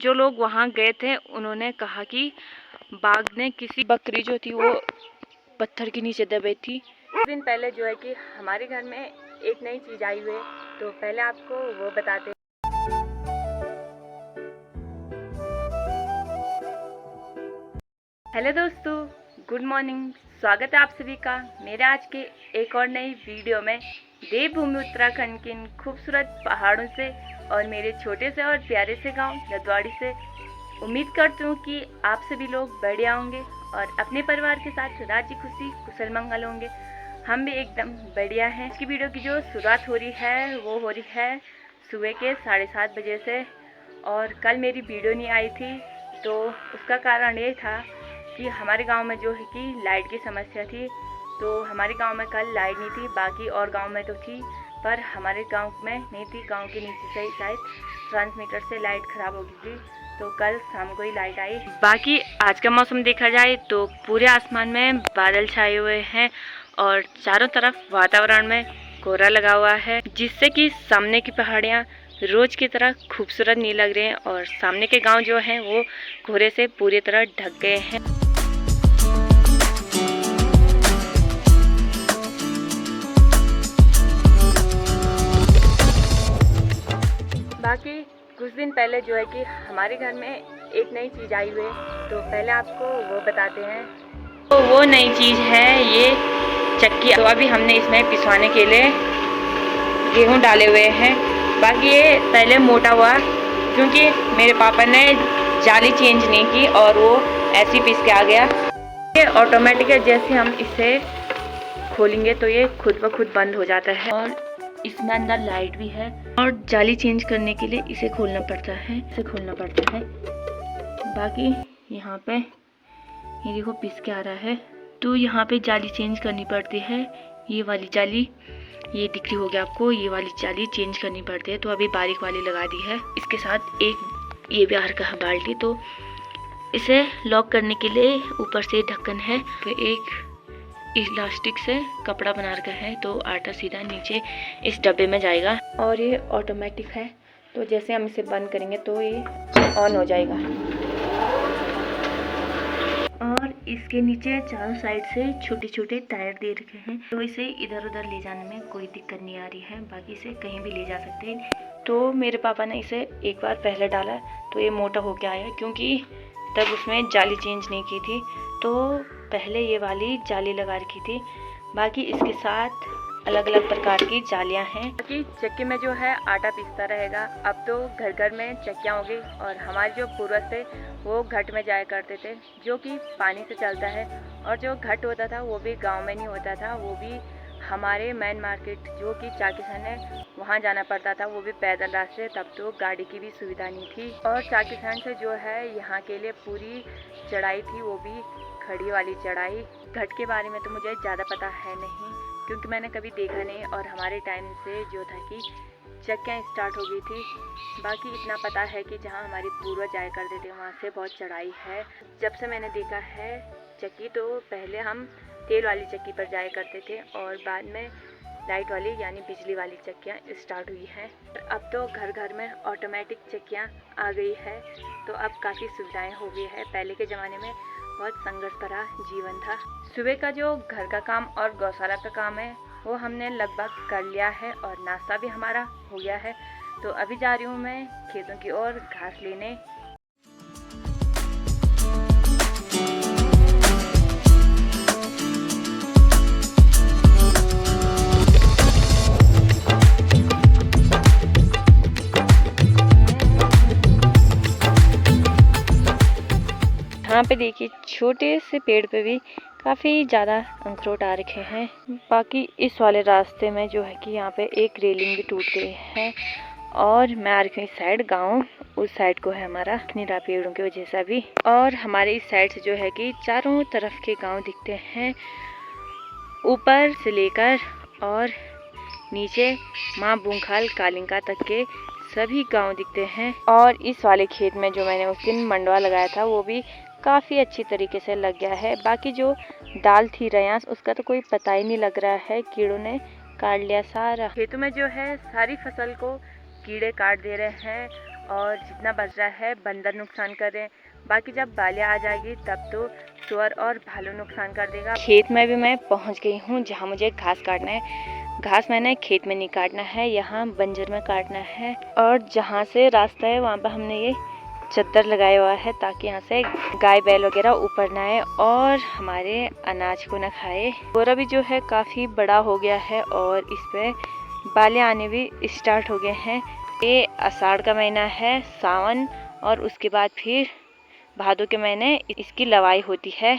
जो लोग वहाँ गए थे उन्होंने कहा कि बाघ ने किसी बकरी जो थी वो पत्थर के नीचे दबी थी। कुछ दिन पहले जो है कि हमारे घर में एक नई चीज़ आई हुई है, तो पहले आपको वो बताते हैं। हेलो दोस्तों, गुड मॉर्निंग। स्वागत है आप सभी का मेरे आज के एक और नई वीडियो में। देवभूमि उत्तराखंड के इन खूबसूरत पहाड़ों से और मेरे छोटे से और प्यारे से गांव नदवाड़ी से उम्मीद करती हूँ कि आप सभी लोग बढ़िया होंगे और अपने परिवार के साथ राजी खुशी कुशल मंगल होंगे। हम भी एकदम बढ़िया हैं। इसकी वीडियो की जो शुरुआत हो रही है वो हो रही है सुबह के 7:30 बजे से। और कल मेरी वीडियो नहीं आई थी तो उसका कारण ये था कि हमारे गांव में जो है कि लाइट की समस्या थी। तो हमारे गांव में कल लाइट नहीं थी, बाकी और गांव में तो थी, पर हमारे गांव में नहीं थी। गांव के नीचे से ही शायद ट्रांसमीटर से लाइट ख़राब हो गई थी, तो कल शाम को ही लाइट आई। बाकी आज का मौसम देखा जाए तो पूरे आसमान में बादल छाए हुए हैं और चारों तरफ वातावरण में कोहरा लगा हुआ है, जिससे कि सामने की पहाड़ियाँ रोज की तरह खूबसूरत नहीं लग रहे हैं और सामने के गांव जो हैं वो कोहरे से पूरी तरह ढक गए हैं। बाकी कुछ दिन पहले जो है कि हमारे घर में एक नई चीज़ आई हुई है, तो पहले आपको वो बताते हैं। तो वो नई चीज़ है ये चक्की। तो अभी हमने इसमें पिसवाने के लिए गेहूँ डाले हुए हैं। बाकी ये पहले मोटा हुआ क्योंकि मेरे पापा ने जाली चेंज नहीं की और वो ऐसे ही पीस के आ गया। ये ऑटोमेटिक है, जैसे हम इसे खोलेंगे तो ये खुद ब खुद बंद हो जाता है और इसमें अंदर लाइट भी है। और जाली चेंज करने के लिए इसे खोलना पड़ता है, बाकी यहाँ पे ये देखो पीस के आ रहा है। तो यहाँ पे जाली चेंज करनी पड़ती है। ये वाली जाली ये दिख रही होगी आपको, ये वाली जाली चेंज करनी पड़ती है। तो अभी बारीक वाली लगा दी है। इसके साथ एक ये बाहर का बाल्टी, तो इसे लॉक करने के लिए ऊपर से ढक्कन है, तो एक इलास्टिक से कपड़ा बना रखा है, तो आटा सीधा नीचे इस डब्बे में जाएगा। और ये ऑटोमेटिक है, तो जैसे हम इसे बंद करेंगे तो ये ऑन हो जाएगा। और इसके नीचे चारों साइड से छोटे छोटे टायर दे रखे हैं, तो इसे इधर उधर ले जाने में कोई दिक्कत नहीं आ रही है। बाकी इसे कहीं भी ले जा सकते हैं। तो मेरे पापा ने इसे एक बार पहले डाला तो ये मोटा होके आया, क्योंकि तब उसमें जाली चेंज नहीं की थी, तो पहले ये वाली जाली लगा रखी थी। बाकी इसके साथ अलग अलग प्रकार की जालियां हैं। बाकी चक्की में जो है आटा पीसता रहेगा। अब तो घर घर में चक्कियाँ हो गई और हमारे जो पूर्वज थे वो घट में जाया करते थे, जो कि पानी से चलता है। और जो घट होता था वो भी गांव में नहीं होता था, वो भी हमारे मेन मार्केट जो कि चाकिसान है वहाँ जाना पड़ता था, वो भी पैदल रास्ते। तब तो गाड़ी की भी सुविधा नहीं थी। और चाकिसान से जो है यहाँ के लिए पूरी चढ़ाई थी, वो भी खड़ी वाली चढ़ाई। घट के बारे में तो मुझे ज़्यादा पता है नहीं, क्योंकि मैंने कभी देखा नहीं। और हमारे टाइम से जो था कि चक्कियाँ स्टार्ट हो गई थी। बाकी इतना पता है कि जहाँ हमारे पूर्वज जाया करते थे वहाँ से बहुत चढ़ाई है। जब से मैंने देखा है चक्की, तो पहले हम तेल वाली चक्की पर जाया करते थे और बाद में लाइट वाली यानी बिजली वाली चक्कियाँ स्टार्ट हुई हैं। अब तो घर घर में ऑटोमेटिक चक्कियाँ आ गई है, तो अब काफ़ी सुविधाएं हो गई है। पहले के ज़माने में बहुत संघर्ष भरा जीवन था। सुबह का जो घर का काम और गौशाला का काम है वो हमने लगभग कर लिया है और नाश्ता भी हमारा हो गया है। तो अभी जा रही हूँ मैं खेतों की ओर घास लेने। यहाँ पे देखिए छोटे से पेड़ पे भी काफ़ी ज़्यादा अखरोट आ रखे हैं। बाकी इस वाले रास्ते में जो है कि यहाँ पे एक रेलिंग भी टूट गई है। और मैं आ रही हूँ इस साइड गाँव, उस साइड को है हमारा निरा पेड़ों की वजह से भी। और हमारे इस साइड से जो है कि चारों तरफ के गाँव दिखते हैं, ऊपर से लेकर और नीचे माँ बूंखाल कालिंका तक के सभी गांव दिखते हैं। और इस वाले खेत में जो मैंने उस दिन मंडवा लगाया था वो भी काफ़ी अच्छी तरीके से लग गया है। बाकी जो दाल थी रयांस, उसका तो कोई पता ही नहीं लग रहा है, कीड़ों ने काट लिया सारा। खेतों में जो है सारी फसल को कीड़े काट दे रहे हैं और जितना बच रहा है बंदर नुकसान कर रहे हैं। बाकी जब बालियाँ आ जाएगी तब तो सुअर और भालू नुकसान कर देगा। खेत में भी मैं पहुंच गई हूं जहां मुझे घास काटना है। घास मैंने खेत में नहीं काटना है, यहाँ बंजर में काटना है। और जहां से रास्ता है वहां पर हमने ये चद्दर लगाया हुआ है ताकि यहाँ से गाय बैल वगैरह ऊपर ना आए और हमारे अनाज को न खाए। बोरा भी जो है काफ़ी बड़ा हो गया है और इस पे बाले आने भी स्टार्ट हो गए हैं। ये आषाढ़ का महीना है, सावन, और उसके बाद फिर भादों के महीने इसकी लवाई होती है।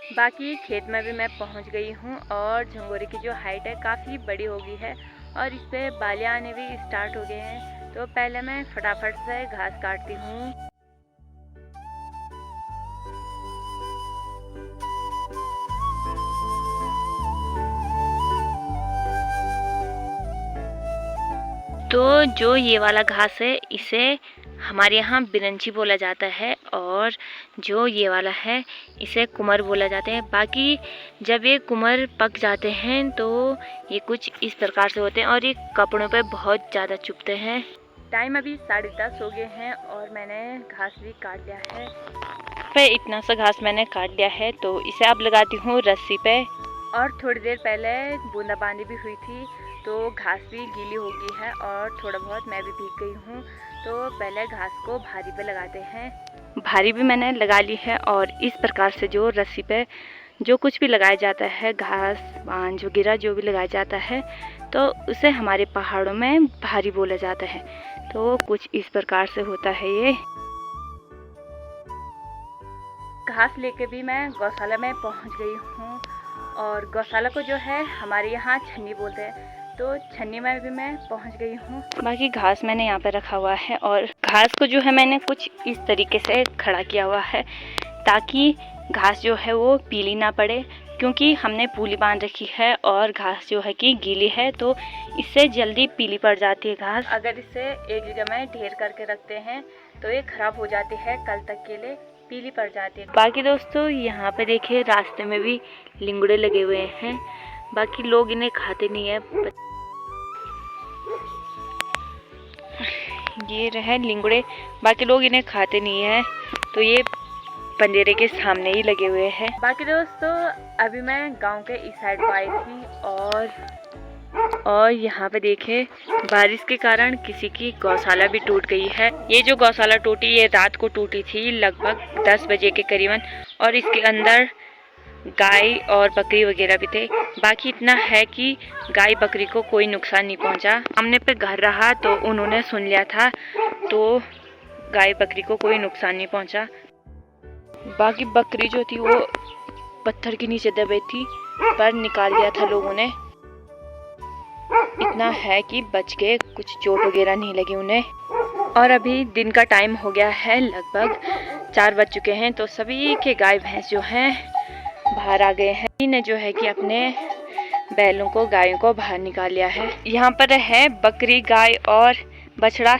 बाकी खेत में भी मैं पहुंच गई हूं और झंगोरे की जो हाइट है काफ़ी बड़ी हो गई है और इस पे बाले आने भी स्टार्ट हो गए हैं। तो पहले मैं फटाफट से घास काटती हूँ। तो जो ये वाला घास है इसे हमारे यहाँ बिरंची बोला जाता है और जो ये वाला है इसे कुमर बोला जाता है। बाकी जब ये कुमर पक जाते हैं तो ये कुछ इस प्रकार से होते हैं और ये कपड़ों पे बहुत ज़्यादा चुभते हैं। टाइम अभी 10:30 हो गए हैं और मैंने घास भी काट लिया है। पे इतना सा घास मैंने काट लिया है तो इसे अब लगाती हूँ रस्सी पे। और थोड़ी देर पहले बूंदाबांदी भी हुई थी तो घास भी गीली हो गई है और थोड़ा बहुत मैं भी भीग गई हूँ। तो पहले घास को भारी पे लगाते हैं। भारी भी मैंने लगा ली है और इस प्रकार से जो रस्सी पे जो कुछ भी लगाया जाता है, घास बांझ वगैरह जो भी लगाया जाता है, तो उसे हमारे पहाड़ों में भारी बोला जाता है। तो कुछ इस प्रकार से होता है ये। घास लेके भी मैं गौशाला में पहुंच गई हूँ और गौशाला को जो है हमारे यहाँ छन्नी बोलते हैं, तो छन्नी में भी मैं पहुंच गई हूँ। बाकी घास मैंने यहाँ पे रखा हुआ है और घास को जो है मैंने कुछ इस तरीके से खड़ा किया हुआ है ताकि घास जो है वो पीली ना पड़े, क्योंकि हमने पूली बांध रखी है और घास जो है कि गीली है तो इससे जल्दी पीली पड़ जाती है घास। अगर इसे एक जगह में ढेर करके रखते हैं तो ये खराब हो जाती है, कल तक के लिए पीली पड़ जाती है। बाकी दोस्तों यहाँ पे देखिए रास्ते में भी लिंगड़े लगे हुए हैं। बाकी लोग इन्हें खाते नहीं है। ये रहे लिंगड़े, बाकी लोग इन्हें खाते नहीं है तो ये पंदेरे के सामने ही लगे हुए हैं। बाकी दोस्तों अभी मैं गांव के इस साइड पर आई थी और यहाँ पे देखे बारिश के कारण किसी की गौशाला भी टूट गई है। ये जो गौशाला टूटी ये रात को टूटी थी लगभग 10 बजे के करीबन और इसके अंदर गाय और बकरी वगैरह भी थे। बाकी इतना है कि गाय बकरी को कोई नुकसान नहीं पहुंचा। सामने पे घर रहा तो उन्होंने सुन लिया था तो गाय बकरी को कोई नुकसान नहीं पहुंचा। बाकी बकरी जो थी वो पत्थर के नीचे दबी थी पर निकाल दिया था लोगों ने। इतना है कि बच के कुछ चोट वगैरह नहीं लगी उन्हें। और अभी दिन का टाइम हो गया है, लगभग 4 बज चुके हैं तो सभी के गाय भैंस जो हैं बाहर आ गए हैं। इन्हें जो है कि अपने बैलों को गायों को बाहर निकाल लिया है। यहाँ पर है बकरी गाय और बछड़ा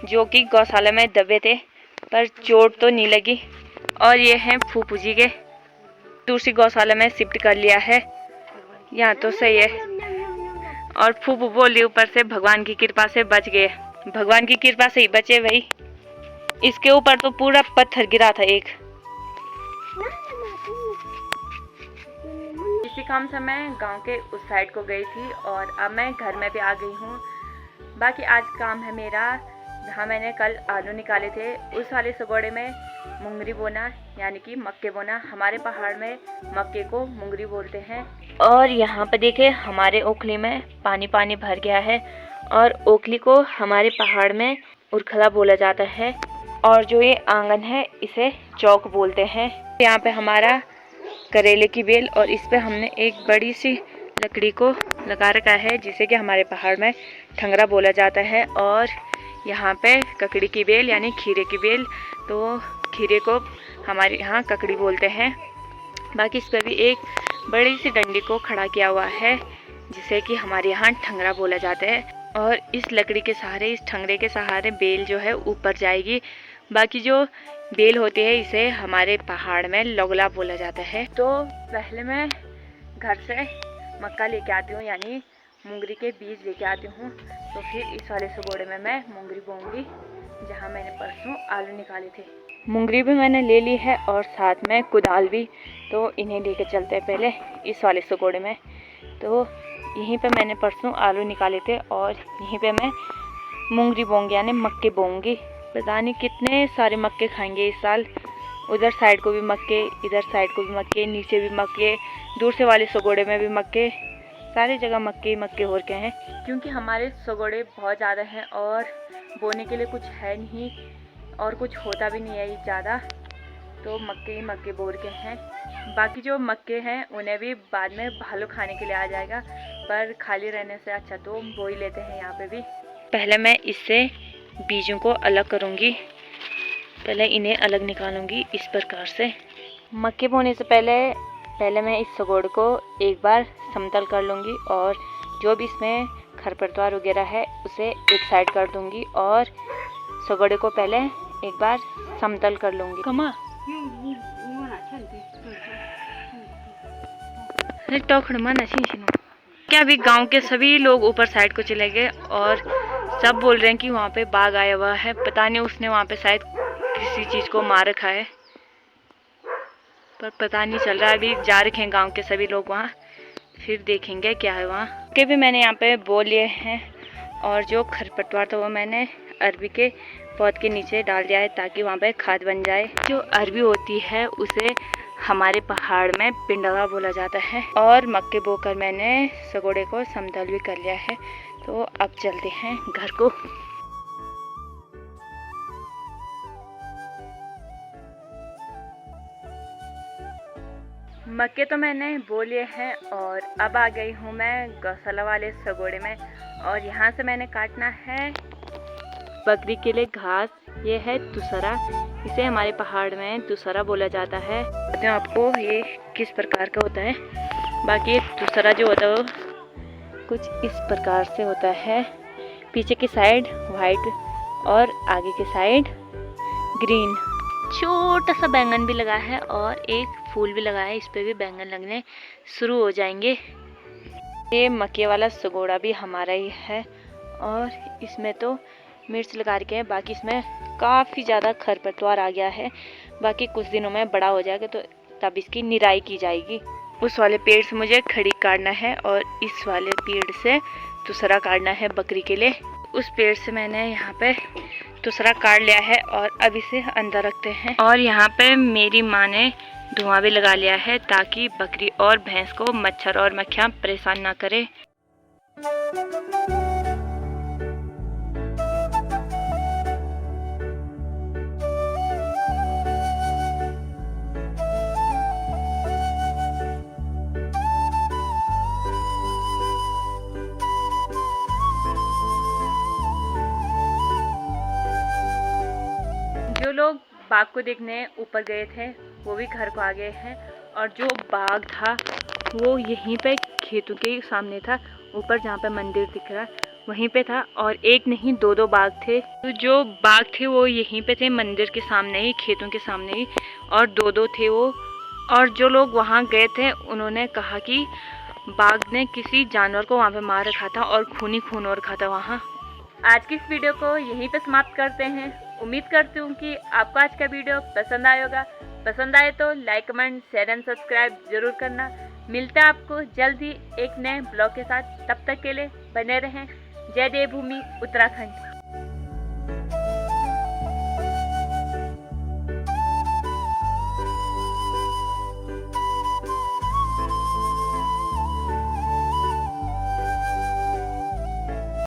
जो कि गौशाला में दबे थे पर चोट तो नहीं लगी। और ये हैं फूफू जी के, दूसरी गौशाला में शिफ्ट कर लिया है। यहाँ तो सही है। और फूफू बोली ऊपर से भगवान की कृपा से बच गए। भगवान की कृपा से ही बचे भाई। इसके ऊपर तो पूरा पत्थर गिरा था एक। इसी काम से मैं गांव के उस साइड को गई थी और अब मैं घर में भी आ गई हूँ। बाकी आज काम है मेरा, जहाँ मैंने कल आलू निकाले थे उस वाले सगोड़े में मुंगरी बोना यानी कि मक्के बोना। हमारे पहाड़ में मक्के को मुंगरी बोलते हैं। और यहाँ पे देखे हमारे ओखली में पानी पानी भर गया है और ओखली को हमारे पहाड़ में उरखला बोला जाता है। और जो ये आंगन है इसे चौक बोलते हैं। यहाँ पे हमारा करेले की बेल और इस पे हमने एक बड़ी सी लकड़ी को लगा रखा है जिसे कि हमारे पहाड़ में ठंगरा बोला जाता है। और यहाँ पे ककड़ी की बेल यानी खीरे की बेल, तो खीरे को हमारे यहाँ ककड़ी बोलते हैं। बाकी इस पर भी एक बड़ी सी डंडी को खड़ा किया हुआ है जिसे कि हमारे यहाँ ठंगरा बोला जाता है। और इस लकड़ी के सहारे, इस ठंगरे के सहारे बेल जो है ऊपर जाएगी। बाकी जो बेल होती है इसे हमारे पहाड़ में लोगला बोला जाता है। तो पहले मैं घर से मक्का लेके आती हूँ यानी मुंगरी के बीज लेके आती हूँ, तो फिर इस वाले सगोड़े में मैं मुंगरी बोऊंगी। जहाँ मैंने परसों आलू निकाले थे। मुंगरी भी मैंने ले ली है और साथ में कुदाल भी, तो इन्हें लेके चलते हैं पहले इस वाले सकोड़े में। तो यहीं पे मैंने परसों आलू निकाले थे और यहीं पे मैं मुंगरी बोंगी यानी मक्के बोंगी। पता नहीं कितने सारे मक्के खाएंगे इस साल। उधर साइड को भी मक्के, इधर साइड को भी मक्के, नीचे भी मक्के, दूर से वाले सगोड़े में भी मक्के, सारी जगह मक्के ही मक्के हो रखे हैं। क्योंकि हमारे सगोड़े बहुत ज़्यादा हैं और बोने के लिए कुछ है नहीं और कुछ होता भी नहीं है ज़्यादा, तो मक्के ही मक्के बो रखे हैं। बाकी जो मक्के हैं उन्हें भी बाद में भालू खाने के लिए आ जाएगा, पर खाली रहने से अच्छा तो बो ही लेते हैं यहाँ पे भी। पहले मैं इससे बीजों को अलग करूँगी, पहले इन्हें अलग निकालूंगी इस प्रकार से। मक्के बोने से पहले मैं इस सगोड़ को एक बार समतल कर लूँगी और जो भी इसमें खरपतवार वगैरह है उसे एक साइड कर दूँगी और सगोड़े को पहले एक बार समतल कर लूँगी। कमा क्या अभी गांव के सभी लोग ऊपर साइड को चले गए और सब बोल रहे हैं कि वहाँ पे बाघ आया हुआ है। पता नहीं उसने वहाँ पे शायद किसी चीज़ को मार रखा है, पर पता नहीं चल रहा। अभी जा रखे हैं गांव के सभी लोग वहाँ, फिर देखेंगे क्या है वहाँ के। भी मैंने यहाँ पे बो लिए हैं और जो खरपतवार था वो मैंने अरबी के पौध के नीचे डाल दिया है ताकि वहाँ पे खाद बन जाए। जो अरबी होती है उसे हमारे पहाड़ में पिंडवा बोला जाता है। और मक्के बोकर मैंने सगोड़े को समतल भी कर लिया है, तो अब चलते हैं घर को। मक्के तो मैंने बो लिए हैं और अब आ गई हूँ मैं गौशाला वाले सगोड़े में। और यहाँ से मैंने काटना है बकरी के लिए घास। ये है तुसरा, इसे हमारे पहाड़ में तुसरा बोला जाता है। बताते हैं आपको ये किस प्रकार का होता है। बाकी तुसरा जो होता है वो कुछ इस प्रकार से होता है, पीछे की साइड वाइट और आगे की साइड ग्रीन। छोटा सा बैंगन भी लगा है और एक फूल भी लगा है, इस पे भी बैंगन लगने शुरू हो जाएंगे। ये मक्के वाला सगोड़ा भी हमारा ही है और इसमें तो मिर्च लगा रखे हैं। बाकी इसमें काफ़ी ज़्यादा खरपतवार आ गया है, बाकी कुछ दिनों में बड़ा हो जाएगा तो तब इसकी निराई की जाएगी। उस वाले पेड़ से मुझे खड़ी काटना है और इस वाले पेड़ से दूसरा काटना है बकरी के लिए। उस पेड़ से मैंने यहाँ पे दूसरा काट लिया है और अब इसे अंदर रखते हैं। और यहाँ पे मेरी माँ ने धुआं भी लगा लिया है ताकि बकरी और भैंस को मच्छर और मक्खियाँ परेशान ना करे। जो लोग बाघ को देखने ऊपर गए थे वो भी घर को आ गए हैं और जो बाघ था वो यहीं पे खेतों के सामने था, ऊपर जहाँ पे मंदिर दिख रहा है वहीं पे था। और एक नहीं दो बाघ थे, तो जो बाघ थे वो यहीं पे थे मंदिर के सामने ही, खेतों के सामने ही, और दो थे वो। और जो लोग वहाँ गए थे उन्होंने कहा कि बाघ ने किसी जानवर को वहाँ पे मार रखा था और खून ही खून हो रखा था वहाँ। आज की इस वीडियो को यहीं पे समाप्त करते हैं। उम्मीद करती हूँ कि आपको आज का वीडियो पसंद आया होगा। पसंद आए तो like, comment, share and subscribe जरूर करना। मिलता है आपको जल्द ही एक नए ब्लॉग के साथ, तब तक के लिए बने रहें। जय देवभूमि उत्तराखंड।